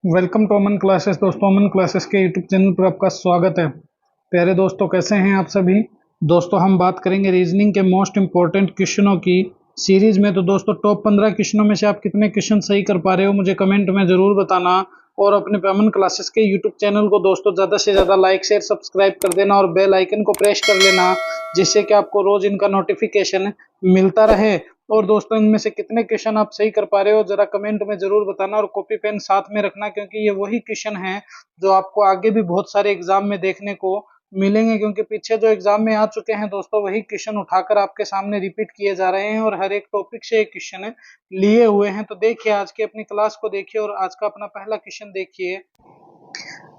Welcome to Aman classes. दोस्तों, Aman classes के YouTube channel पर आपका स्वागत है। प्यारे दोस्तों, कैसे हैं आप सभी। दोस्तों, हम बात करेंगे रीजनिंग के मोस्ट इंपॉर्टेंट क्वेश्चनों की सीरीज में। तो दोस्तों, टॉप 15 क्वेश्चनों में से आप कितने क्वेश्चन सही कर पा रहे हो मुझे कमेंट में जरूर बताना। और अपने अमन क्लासेस के यूट्यूब चैनल को दोस्तों ज़्यादा से ज़्यादा लाइक शेयर सब्सक्राइब कर देना और बेल आइकन को प्रेस कर लेना, जिससे कि आपको रोज इनका नोटिफिकेशन मिलता रहे। और दोस्तों, इनमें से कितने क्वेश्चन आप सही कर पा रहे हो जरा कमेंट में जरूर बताना और कॉपी पेन साथ में रखना, क्योंकि ये वही क्वेश्चन हैं जो आपको आगे भी बहुत सारे एग्जाम में देखने को मिलेंगे। क्योंकि पीछे जो एग्जाम में आ चुके हैं दोस्तों, वही क्वेश्चन उठाकर आपके सामने रिपीट किए जा रहे हैं और हर एक टॉपिक से एक क्वेश्चन लिए हुए हैं। तो देखिए, आज की अपनी क्लास को देखिए और आज का अपना पहला क्वेश्चन देखिए।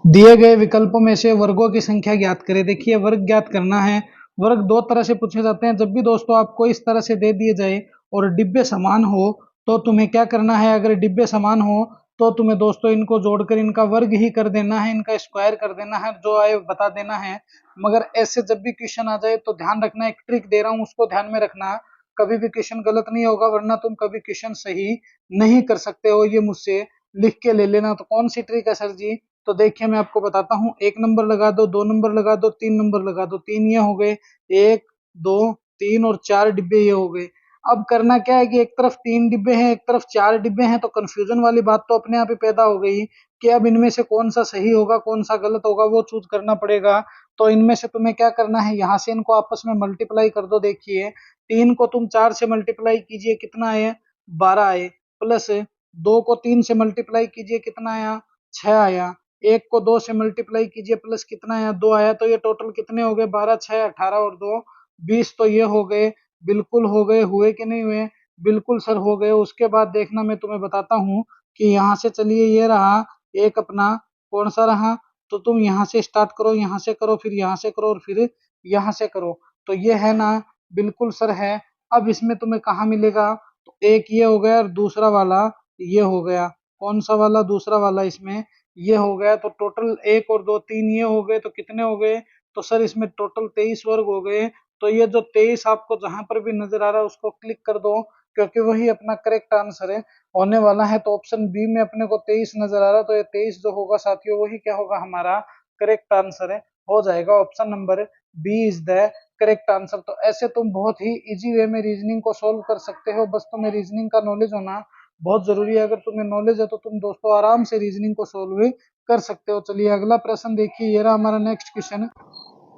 दिए गए विकल्पों में से वर्गों की संख्या ज्ञात करें। देखिए, वर्ग ज्ञात करना है। वर्ग दो तरह से पूछे जाते हैं। जब भी दोस्तों आपको इस तरह से दे दिए जाए और डिब्बे समान हो तो तुम्हें क्या करना है। अगर डिब्बे समान हो तो तुम्हें दोस्तों इनको जोड़कर इनका वर्ग ही कर देना है, इनका स्क्वायर कर देना है, जो आए बता देना है। मगर ऐसे जब भी क्वेश्चन आ जाए तो ध्यान रखना, एक ट्रिक दे रहा हूं उसको ध्यान में रखना। कभी भी क्वेश्चन गलत नहीं होगा, वरना तुम कभी क्वेश्चन सही नहीं कर सकते हो। ये मुझसे लिख के ले लेना। तो कौन सी ट्रिक है सर जी। तो देखिए, मैं आपको बताता हूँ। एक नंबर लगा दो, दो नंबर लगा दो, तीन नंबर लगा दो। तीन ये हो गए, एक दो तीन और चार डिब्बे ये हो गए। अब करना क्या है कि एक तरफ तीन डिब्बे हैं, एक तरफ चार डिब्बे हैं, तो कंफ्यूजन वाली बात तो अपने आप ही पैदा हो गई कि अब इनमें से कौन सा सही होगा कौन सा गलत होगा, वो चूज करना पड़ेगा। तो इनमें से तुम्हें क्या करना है, यहाँ से इनको आपस में मल्टीप्लाई कर दो। देखिए, तीन को तुम चार से मल्टीप्लाई कीजिए, कितना आए, 12 आए। प्लस दो को तीन से मल्टीप्लाई कीजिए, कितना आया, 6 आया। एक को दो से मल्टीप्लाई कीजिए, प्लस कितना आया, 2 आया। तो ये टोटल कितने हो गए, 12 6 18 और 2 20। तो ये हो गए, बिल्कुल हो गए। हुए कि नहीं हुए, बिल्कुल सर हो गए। उसके बाद देखना, मैं तुम्हें बताता हूँ कि यहाँ से चलिए, ये रहा एक अपना, कौन सा रहा। तो तुम यहाँ से स्टार्ट करो, यहाँ से करो, फिर यहाँ से करो और फिर यहाँ से करो। तो ये है ना, बिल्कुल सर है। अब इसमें तुम्हें कहाँ मिलेगा, तो एक ये हो गया और दूसरा वाला ये हो गया। कौन सा वाला, दूसरा वाला इसमें ये हो गया। तो टोटल एक और दो तीन ये हो गए, तो कितने हो गए, तो सर इसमें टोटल 23 वर्ग हो गए। तो ये जो 23 आपको जहां पर भी नजर आ रहा है उसको क्लिक कर दो, क्योंकि वही अपना करेक्ट आंसर है होने वाला है। तो ऑप्शन बी में अपने को 23 नजर आ रहा है, तो ये 23 जो होगा साथियों, वही क्या होगा, हमारा करेक्ट आंसर है, हो जाएगा। Option number B is the correct answer. तो ऐसे तुम बहुत ही इजी वे में रीजनिंग को सोल्व कर सकते हो। बस तुम्हें रीजनिंग का नॉलेज होना बहुत जरूरी है। अगर तुम्हें नॉलेज है तो तुम दोस्तों आराम से रीजनिंग को सोल्व कर सकते हो। चलिए अगला प्रश्न देखिए, ये रहा हमारा नेक्स्ट क्वेश्चन।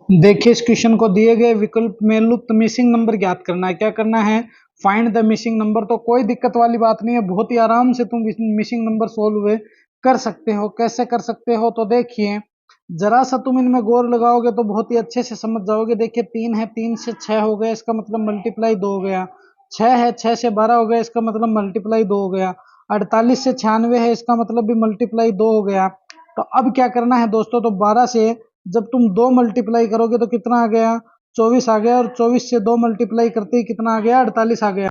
देखिए, इस क्वेश्चन को दिए गए विकल्प में लुप्त मिसिंग नंबर ज्ञात करना है। क्या करना है, फाइंड द मिसिंग नंबर। तो कोई दिक्कत वाली बात नहीं है, बहुत ही आराम से तुम मिसिंग नंबर सोल्व कर सकते हो। कैसे कर सकते हो, तो देखिए, जरा सा तुम इनमें गौर लगाओगे तो बहुत ही अच्छे से समझ जाओगे। देखिए, तीन है, तीन से छह हो गया, इसका मतलब मल्टीप्लाई दो हो गया। छह है, छह से 12 हो गया, इसका मतलब मल्टीप्लाई दो हो गया। 48 से 96 है, इसका मतलब भी मल्टीप्लाई दो हो गया। तो अब क्या करना है दोस्तों, तो 12 से जब तुम दो मल्टीप्लाई करोगे तो कितना आ गया, 24 आ गया। और 24 से दो मल्टीप्लाई करते ही कितना आ गया, 48 आ गया।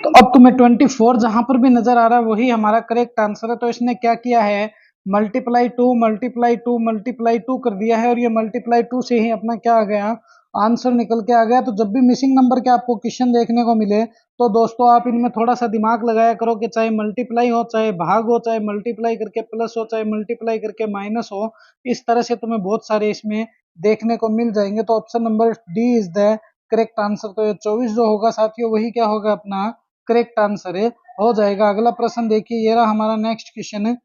तो अब तुम्हें 24 जहां पर भी नजर आ रहा है वही हमारा करेक्ट आंसर है। तो इसने क्या किया है, multiply two multiply two multiply two कर दिया है और ये मल्टीप्लाई टू से ही अपना क्या आ गया, आंसर निकल के आ गया। तो जब भी मिसिंग नंबर के आपको क्वेश्चन देखने को मिले तो दोस्तों आप इनमें थोड़ा सा दिमाग लगाया करो कि चाहे मल्टीप्लाई हो, चाहे भाग हो, चाहे मल्टीप्लाई करके प्लस हो, चाहे मल्टीप्लाई करके माइनस हो, इस तरह से तुम्हें बहुत सारे इसमें देखने को मिल जाएंगे। तो option number D is the correct answer. तो ये 24 जो होगा साथियों, वही क्या होगा, अपना करेक्ट आंसर है, हो जाएगा। अगला प्रश्न देखिए, ये रहा हमारा नेक्स्ट क्वेश्चन है।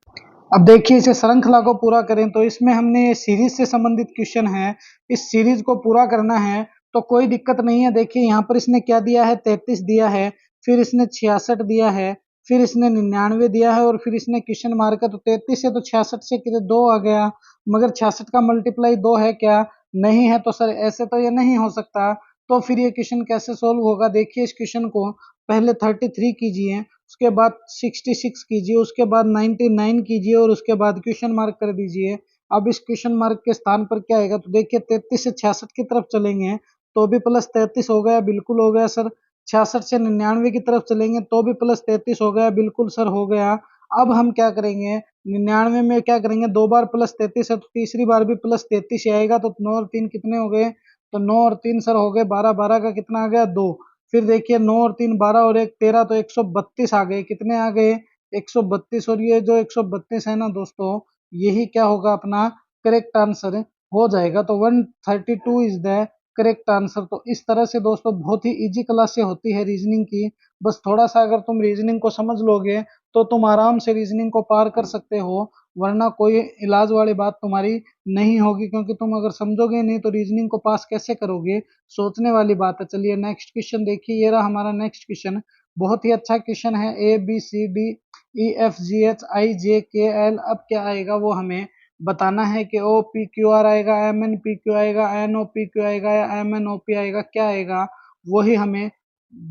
अब देखिए, इसे श्रृंखला को पूरा करें। तो इसमें हमने ये सीरीज से संबंधित क्वेश्चन है, इस सीरीज को पूरा करना है। तो कोई दिक्कत नहीं है। देखिए, यहाँ पर इसने क्या दिया है, 33 दिया है, फिर इसने 66 दिया है, फिर इसने 99 दिया है और फिर इसने क्वेश्चन मार्क है। तो 33 से तो 66 से कितने दो आ गया, मगर 66 का मल्टीप्लाई दो है क्या, नहीं है। तो सर ऐसे तो ये नहीं हो सकता। तो फिर ये क्वेश्चन कैसे सोल्व होगा, देखिए इस क्वेश्चन को पहले 33 कीजिए, उसके बाद 66 कीजिए, उसके बाद 99 कीजिए और उसके बाद क्वेश्चन मार्क कर दीजिए। अब इस क्वेश्चन मार्क के स्थान पर क्या आएगा, तो देखिए 33 से 66 की तरफ चलेंगे तो भी प्लस 33 हो गया, बिल्कुल हो गया सर। 66 से 99 की तरफ चलेंगे तो भी प्लस 33 हो गया, बिल्कुल सर हो गया। अब हम क्या करेंगे, 99 में क्या करेंगे, दो बार प्लस 33 है तो तीसरी बार भी प्लस 33 आएगा। तो 9 और 3 कितने हो गए, तो 9 और 3 सर हो गए 12, 12 का कितना आ गया, 2। फिर देखिए 9 और 3 12 और 1 13, तो 132 आ गए, कितने आ गए, 132 और ये जो 132 है ना दोस्तों, यही क्या होगा अपना करेक्ट आंसर हो जाएगा। तो 132 इज द करेक्ट आंसर। तो इस तरह से दोस्तों बहुत ही इजी क्लास से होती है रीजनिंग की। बस थोड़ा सा अगर तुम रीजनिंग को समझ लोगे तो तुम आराम से रीजनिंग को पार कर सकते हो, वरना कोई इलाज वाली बात तुम्हारी नहीं होगी, क्योंकि तुम अगर समझोगे नहीं तो रीजनिंग को पास कैसे करोगे, सोचने वाली बात है। चलिए नेक्स्ट क्वेश्चन देखिए, ये रहा हमारा नेक्स्ट क्वेश्चन। बहुत ही अच्छा क्वेश्चन है। ABCDEFGHIJKL, अब क्या आएगा वो हमें बताना है कि OPQR आएगा, MNPQ आएगा, NOPQ आएगा या MNOP आएगा, क्या आएगा वही हमें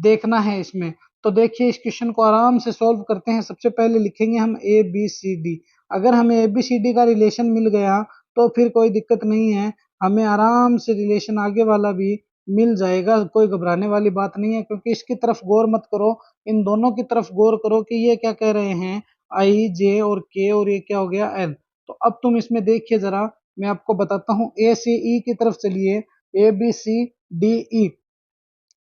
देखना है इसमें। तो देखिए इस क्वेश्चन को आराम से सॉल्व करते हैं। सबसे पहले लिखेंगे हम ABCD। अगर हमें ABCD का रिलेशन मिल गया तो फिर कोई दिक्कत नहीं है, हमें आराम से रिलेशन आगे वाला भी मिल जाएगा, कोई घबराने वाली बात नहीं है। क्योंकि इसकी तरफ गौर मत करो, इन दोनों की तरफ गौर करो कि ये क्या कह रहे हैं, आई जे और के, और ये क्या हो गया एल। तो अब तुम इसमें देखिए जरा, मैं आपको बताता हूँ। ए से ई की तरफ चलिए, ABCDE,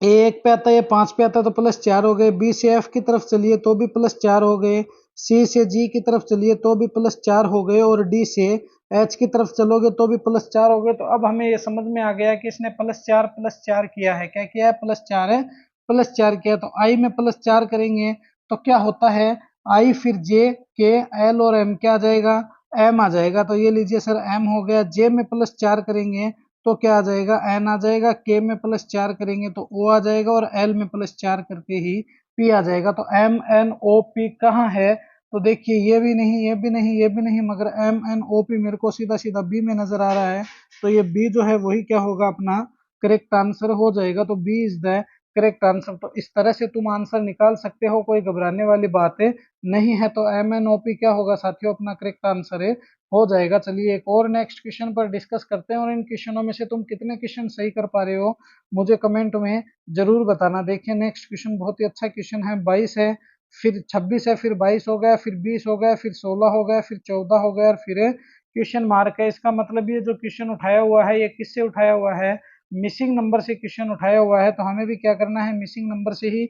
ए एक पे आता है, ये 5 पे आता है तो प्लस 4 हो गए। बी से एफ की तरफ चलिए तो भी प्लस 4 हो गए। सी से जी की तरफ चलिए तो भी प्लस 4 हो गए, और डी से एच की तरफ चलोगे तो भी प्लस 4 हो गए। तो अब हमें ये समझ में आ गया कि इसने प्लस 4 किया है। क्या किया है? प्लस 4 है, प्लस 4 किया। तो आई में प्लस 4 करेंगे तो क्या होता है, आई फिर जे के एल और एम, क्या आ जाएगा, एम आ जाएगा। तो ये लीजिए सर एम हो गया। जे में प्लस 4 करेंगे तो क्या आ जाएगा, एन आ जाएगा। के में प्लस 4 करेंगे तो ओ आ जाएगा, और एल में प्लस 4 करके ही पी आ जाएगा। तो एम एन ओ पी कहाँ है? तो देखिए ये भी नहीं, ये भी नहीं, ये भी नहीं, मगर एम एन ओ पी मेरे को सीधा सीधा बी में नजर आ रहा है। तो ये बी जो है वही क्या होगा, अपना करेक्ट आंसर हो जाएगा। तो B is the correct answer. तो इस तरह से तुम आंसर निकाल सकते हो, कोई घबराने वाली बात है नहीं है। तो एम एन ओ पी क्या होगा साथियों, अपना करेक्ट आंसर है, हो जाएगा। चलिए एक और नेक्स्ट क्वेश्चन पर डिस्कस करते हैं, और इन क्वेश्चनों में से तुम कितने क्वेश्चन सही कर पा रहे हो मुझे कमेंट में जरूर बताना। देखिए नेक्स्ट क्वेश्चन बहुत ही अच्छा क्वेश्चन है। 22 है, फिर 26 है, फिर 22 हो गया, फिर 20 हो गया, फिर 16 हो गया, फिर 14 हो गया, और फिर क्वेश्चन मार्क है। इसका मतलब ये जो क्वेश्चन उठाया हुआ है ये किससे उठाया हुआ है, मिसिंग नंबर से क्वेश्चन उठाया हुआ है। तो हमें भी क्या करना है, मिसिंग नंबर से ही,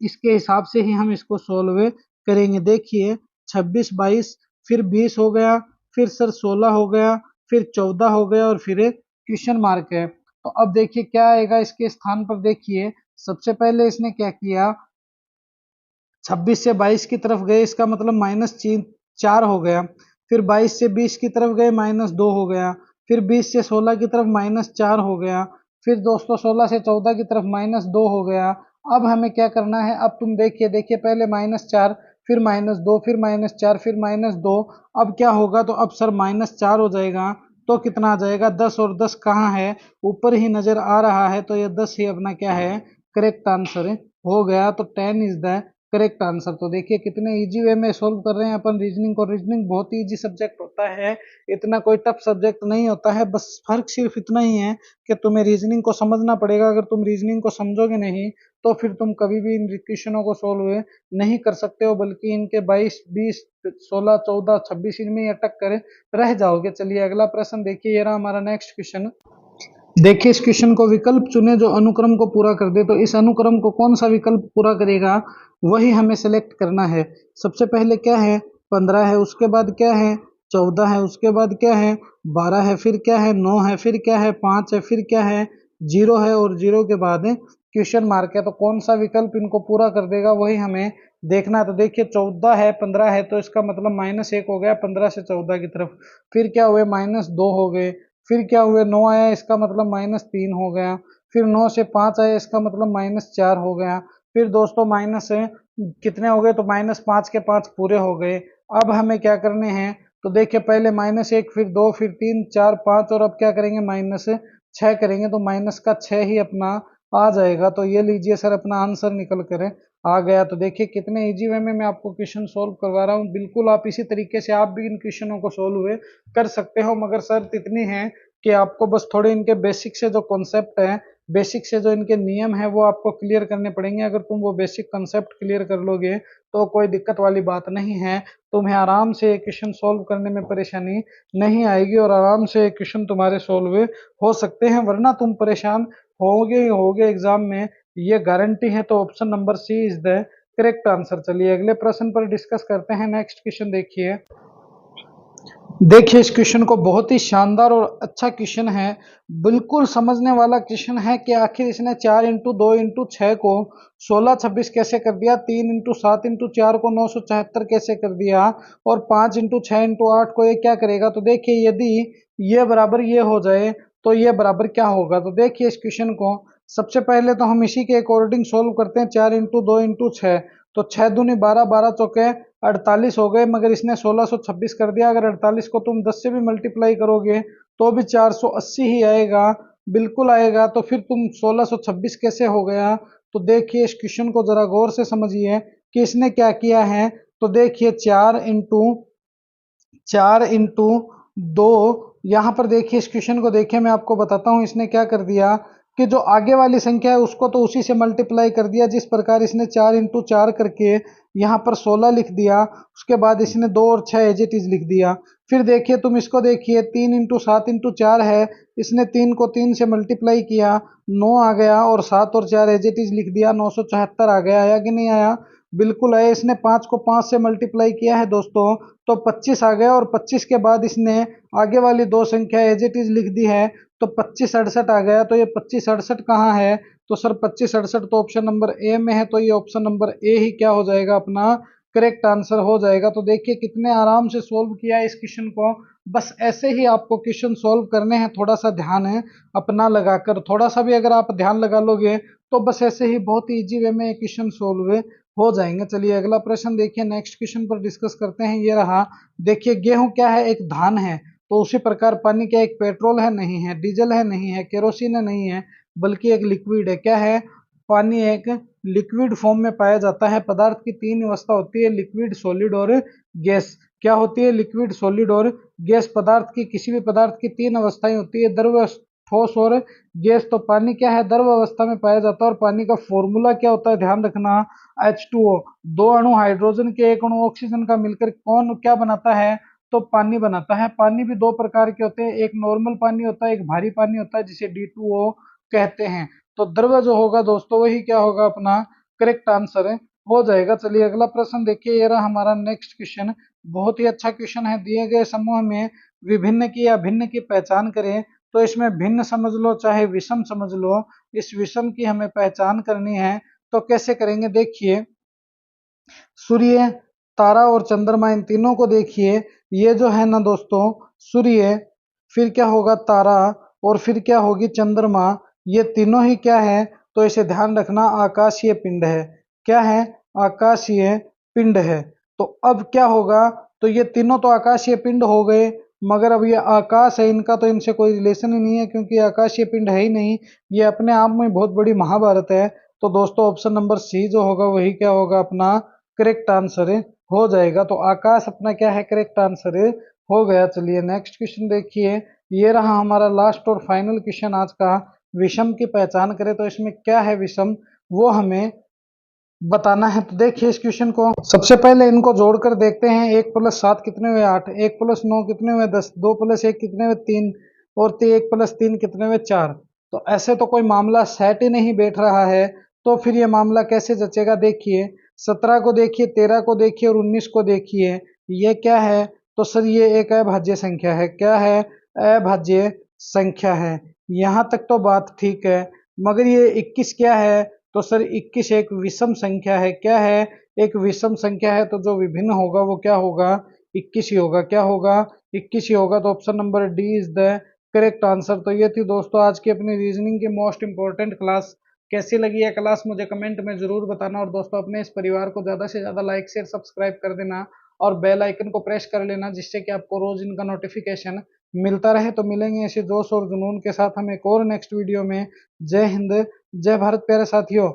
इसके हिसाब से ही हम इसको सोल्व करेंगे। देखिए 26, 22, फिर 20 हो गया, फिर सर 16 हो गया, फिर 14 हो गया, और फिर एक क्वेश्चन मार्क है। तो अब देखिए क्या आएगा इसके स्थान पर। देखिए सबसे पहले इसने क्या किया, 26 से 22 की तरफ गए, इसका मतलब -4 हो गया। फिर 22 से 20 की तरफ गए, -2 हो गया। फिर 20 से 16 की तरफ -4 हो गया। फिर दोस्तों 16 से 14 की तरफ -2 हो गया। अब हमें क्या करना है, अब तुम देखिए, देखिए पहले -4, फिर -2, फिर -4, फिर -2। अब क्या होगा, तो अब सर -4 हो जाएगा तो कितना आ जाएगा, 10, और 10 कहाँ है, ऊपर ही नजर आ रहा है। तो ये 10 ही अपना क्या है, करेक्ट आंसर हो गया। तो 10 इज द करेक्ट आंसर। तो देखिए कितने इजी वे में सोल्व कर रहे हैं अपन रीजनिंग को। रीजनिंग बहुत ही इजी सब्जेक्ट होता है, इतना कोई टफ सब्जेक्ट नहीं होता है। बस फर्क सिर्फ इतना ही है कि तुम्हें रीजनिंग को समझना पड़ेगा। अगर तुम रीजनिंग को समझोगे नहीं तो फिर तुम कभी भी इन क्वेश्चनों को सोल्व नहीं कर सकते हो, बल्कि इनके 22, 20, 16, 14, 26 इनमें ही अटक कर रह जाओगे। चलिए अगला प्रश्न देखिए, ये रहा हमारा नेक्स्ट क्वेश्चन। देखिए इस क्वेश्चन को, विकल्प चुने जो अनुक्रम को पूरा कर दे। तो इस अनुक्रम को कौन सा विकल्प पूरा करेगा वही हमें सेलेक्ट करना है। सबसे पहले क्या है, 15 है, उसके बाद क्या है, 14 है, उसके बाद क्या है, 12 है, फिर क्या है, 9 है, फिर क्या है, 5 है, फिर क्या है, 0 है, और 0 के बाद क्वेश्चन मार्क है। तो कौन सा विकल्प इनको पूरा कर देगा वही हमें देखना है। तो देखिए 14 है, 15 है, तो इसका मतलब -1 हो गया 15 से 14 की तरफ। फिर क्या हुए, -2 हो गए। फिर क्या हुए, 9 आया, इसका मतलब -3 हो गया। फिर 9 से 5 आया, इसका मतलब -4 हो गया। फिर दोस्तों माइनस कितने हो गए, तो -5 के 5 पूरे हो गए। अब हमें क्या करने हैं, तो देखिए पहले -1, फिर 2, फिर 3, 4, 5, और अब क्या करेंगे, -6 करेंगे। तो माइनस का 6 ही अपना आ जाएगा। तो ये लीजिए सर अपना आंसर निकल कर आ गया। तो देखिए कितने इजी वे में मैं आपको क्वेश्चन सोल्व करवा रहा हूँ। बिल्कुल आप इसी तरीके से आप भी इन क्वेश्चनों को सोल्व कर सकते हो, मगर शर्त इतनी है कि आपको बस थोड़े इनके बेसिक से जो कॉन्सेप्ट है, बेसिक से जो इनके नियम है वो आपको क्लियर करने पड़ेंगे। अगर तुम वो बेसिक कॉन्सेप्ट क्लियर कर लोगे तो कोई दिक्कत वाली बात नहीं है, तुम्हें आराम से क्वेश्चन सोल्व करने में परेशानी नहीं आएगी, और आराम से क्वेश्चन तुम्हारे सोल्व हो सकते हैं। वरना तुम परेशान होगे ही होगे एग्जाम में, ये गारंटी है। तो option number C is the correct answer. चलिए अगले प्रश्न पर डिस्कस करते हैं। नेक्स्ट क्वेश्चन देखिए। देखिए इस क्वेश्चन को, बहुत ही शानदार और अच्छा क्वेश्चन है, बिल्कुल समझने वाला क्वेश्चन है कि आखिर इसने 4 इंटू 2 इंटू 6 को 1626 कैसे कर दिया, 3 इंटू 7 इंटू 4 को 974 कैसे कर दिया, और 5 इंटू 6 इंटू 8 को ये क्या करेगा। तो देखिए यदि ये बराबर ये हो जाए तो ये बराबर क्या होगा। तो देखिए इस क्वेश्चन को सबसे पहले तो हम इसी के अकॉर्डिंग सोल्व करते हैं। 4 इंटू 2 इंटू 6, तो 6 दूनी 12, 12 चौके 48 हो गए, मगर इसने 1626 कर दिया। अगर 48 को तुम 10 से भी मल्टीप्लाई करोगे तो भी 480 ही आएगा, बिल्कुल आएगा। तो फिर तुम 1626 कैसे हो गया। तो देखिए इस क्वेश्चन को जरा गौर से समझिए कि इसने क्या किया है। तो देखिए 4 इंटू 2, यहाँ पर देखिए इस क्वेश्चन को देखिए, मैं आपको बताता हूँ इसने क्या कर दिया कि जो आगे वाली संख्या है उसको तो उसी से मल्टीप्लाई कर दिया, जिस प्रकार इसने 4 इंटू 4 करके यहाँ पर 16 लिख दिया। उसके बाद इसने 2 और 6 एज इट इज लिख दिया। फिर देखिए तुम इसको देखिए, 3 इंटू 7 इंटू 4 है, इसने 3 को 3 से मल्टीप्लाई किया, 9 आ गया, और 7 और 4 एज इट इज लिख दिया, 974 आ गया। आया कि नहीं आया, बिल्कुल आया। इसने 5 को 5 से मल्टीप्लाई किया है दोस्तों, तो 25 आ गया, और 25 के बाद इसने आगे वाली दो संख्या एज इट इज लिख दी है, तो 25 68 आ गया। तो ये 25 68 कहाँ है। तो सर 25 68 तो ऑप्शन नंबर ए में है, तो ये ऑप्शन नंबर ए ही क्या हो जाएगा, अपना करेक्ट आंसर हो जाएगा। तो देखिए कितने आराम से सोल्व किया इस क्वेश्चन को। बस ऐसे ही आपको क्वेश्चन सोल्व करने हैं, थोड़ा सा ध्यान है अपना लगाकर, थोड़ा सा भी अगर आप ध्यान लगा लोगे तो बस ऐसे ही बहुत इजी वे में ये क्वेश्चन सोल्व हो जाएंगे। चलिए अगला प्रश्न देखिए, नेक्स्ट क्वेश्चन पर डिस्कस करते हैं। ये रहा, देखिए गेहूं क्या है, एक धान है। तो उसी प्रकार पानी क्या एक पेट्रोल है, नहीं है, डीजल है, नहीं है, केरोसिन है, नहीं है, बल्कि एक लिक्विड है। क्या है, पानी एक लिक्विड फॉर्म में पाया जाता है। पदार्थ की 3 अवस्था होती है, लिक्विड, सॉलिड और गैस। क्या होती है, लिक्विड, सॉलिड और गैस। पदार्थ की, किसी भी पदार्थ की 3 अवस्थाएं होती है, द्रव, ठोस और गैस। तो पानी क्या है, द्रव अवस्था में पाया जाता है। और पानी का फॉर्मूला क्या होता है, ध्यान रखना, H2O। 2 अणु हाइड्रोजन के, 1 अणु ऑक्सीजन का मिलकर कौन क्या बनाता है, तो पानी बनाता है। पानी भी 2 प्रकार के होते हैं, एक नॉर्मल पानी होता है, एक भारी पानी होता है, जिसे D2O कहते हैं। तो द्रव जो होगा दोस्तों वही क्या होगा, अपना करेक्ट आंसर हो जाएगा। चलिए अगला प्रश्न देखिए, ये रहा हमारा नेक्स्ट क्वेश्चन। बहुत ही अच्छा क्वेश्चन है। दिए गए समूह में विभिन्न की या भिन्न की पहचान करें। तो इसमें भिन्न समझ लो चाहे विषम समझ लो, इस विषम की हमें पहचान करनी है। तो कैसे करेंगे, देखिए सूर्य, तारा और चंद्रमा, इन तीनों को देखिए। ये जो है ना दोस्तों, सूर्य, फिर क्या होगा तारा, और फिर क्या होगी चंद्रमा, ये तीनों ही क्या है, तो इसे ध्यान रखना आकाशीय पिंड है। क्या है, आकाशीय पिंड है। तो अब क्या होगा, तो ये तीनों तो आकाशीय पिंड हो गए, मगर अब ये आकाश है, इनका तो इनसे कोई रिलेशन ही नहीं है, क्योंकि आकाशीय पिंड है ही नहीं। ये अपने आप में बहुत बड़ी महाभारत है। तो दोस्तों ऑप्शन नंबर सी जो होगा वही क्या होगा, अपना करेक्ट आंसर हो जाएगा। तो आकाश अपना क्या है, करेक्ट आंसर हो गया। चलिए नेक्स्ट क्वेश्चन देखिए, ये रहा हमारा लास्ट और फाइनल क्वेश्चन आज का। विषम की पहचान करें। तो इसमें क्या है विषम, वो हमें बताना है। तो देखिए इस क्वेश्चन को सबसे पहले इनको जोड़कर देखते हैं। 1 + 7 कितने हुए, 8। 1 + 9 कितने हुए, 10। 2 + 1 कितने हुए, 3। और 1 + 3 कितने हुए, 4। तो ऐसे तो कोई मामला सेट ही नहीं बैठ रहा है, तो फिर ये मामला कैसे जचेगा। देखिए 17 को देखिए, 13 को देखिए और 19 को देखिए। ये क्या है, तो सर ये एक अभाज्य संख्या है। क्या है, अभाज्य संख्या है। यहाँ तक तो बात ठीक है, मगर ये 21 क्या है, तो सर 21 एक विषम संख्या है। क्या है, एक विषम संख्या है। तो जो विभिन्न होगा वो क्या होगा, 21 ही होगा। क्या होगा, 21 ही होगा। तो option number D is the correct answer. तो ये थी दोस्तों आज की अपनी रीजनिंग की मोस्ट इंपॉर्टेंट क्लास। कैसी लगी है क्लास मुझे कमेंट में जरूर बताना, और दोस्तों अपने इस परिवार को ज्यादा से ज्यादा लाइक शेयर सब्सक्राइब कर देना, और बेल आइकन को प्रेस कर लेना, जिससे कि आपको रोज इनका नोटिफिकेशन मिलता रहे। तो मिलेंगे ऐसे जोश और जुनून के साथ हम एक और नेक्स्ट वीडियो में। जय हिंद, जय भारत प्यारे साथियों।